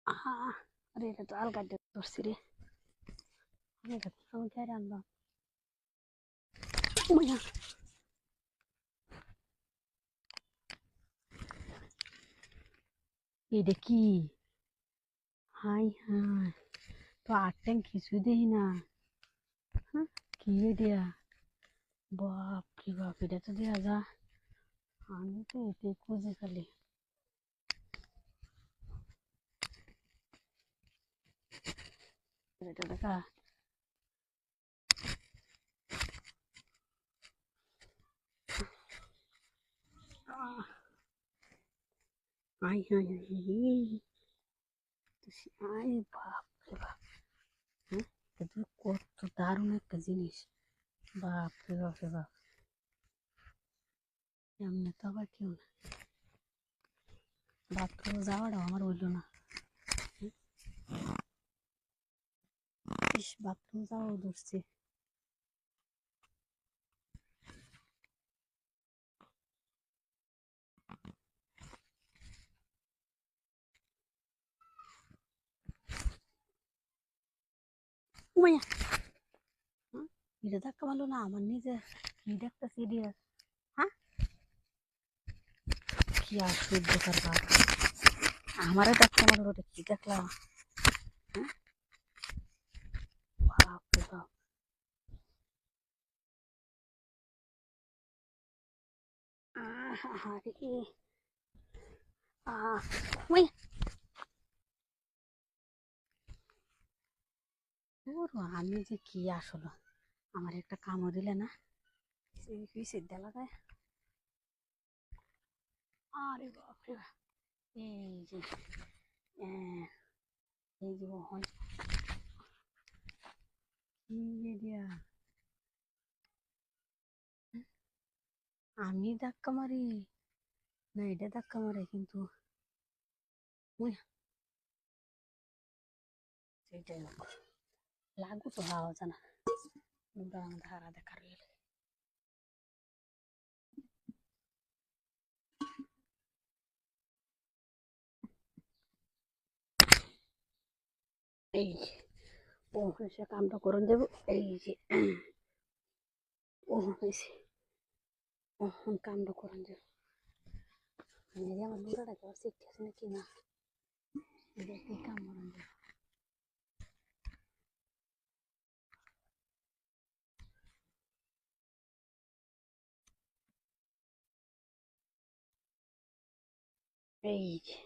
আরে এটা তো আলগা দিয়ে ধরছি রে। আমি খেয়ে আনলাম। এটা কি? হাই হাই, তো আর ট্যাঙ্ক কিছুই দেখি না। হ্যাঁ, কি দিয়া? বাপ রে বাপ, এটা তো দেওয়া যা। আমি তো এতে খুঁজে খালি। এটা দেখা। আই হাই হাই, আই বাপ রে বাপ। হ্যাঁ, এটা কত দারুণ একটা জিনিস। বাপ রে বাপ রে বাপ, এমনি তো আবার কেউ না। বাথরুমে যাওয়াটাও আমার হইল না। ইস, বাথরুম যাওয়াও ধরছে। উমাইয়া, এটা ধাক্কা মারলো না আমার নিজে। কি দেখতেছি দিয়ে? হ্যাঁ, কি আর সহ্য করবা? আমারে ধাক্কা মারলো, ওটা কি দেখলাম? হ্যাঁ, বাপ রে বাপ। আরে ওই, আমি যে কি আসলো, আমার একটা কামড় দিলে না, সিদ্ধা লাগায়। আরে বাপ রে বাপ, এই যে এই যে মোহন, কি দিয়া? আমি ধাক্কা মারি না, এটা ধাক্কা মারে কিন্তু। ওই, সেটাই হোক, লাগু তো হাওয়া জানা। ধারা দেখার এই যে, ও সে কামটা করুন দেব। এই যে ও হয়েছে, ওহন কামটা করুন দেব। আমার লুড়াটাকে আবার শিখতেছে নাকি না, দেখি কাম করুন দেব। এই যে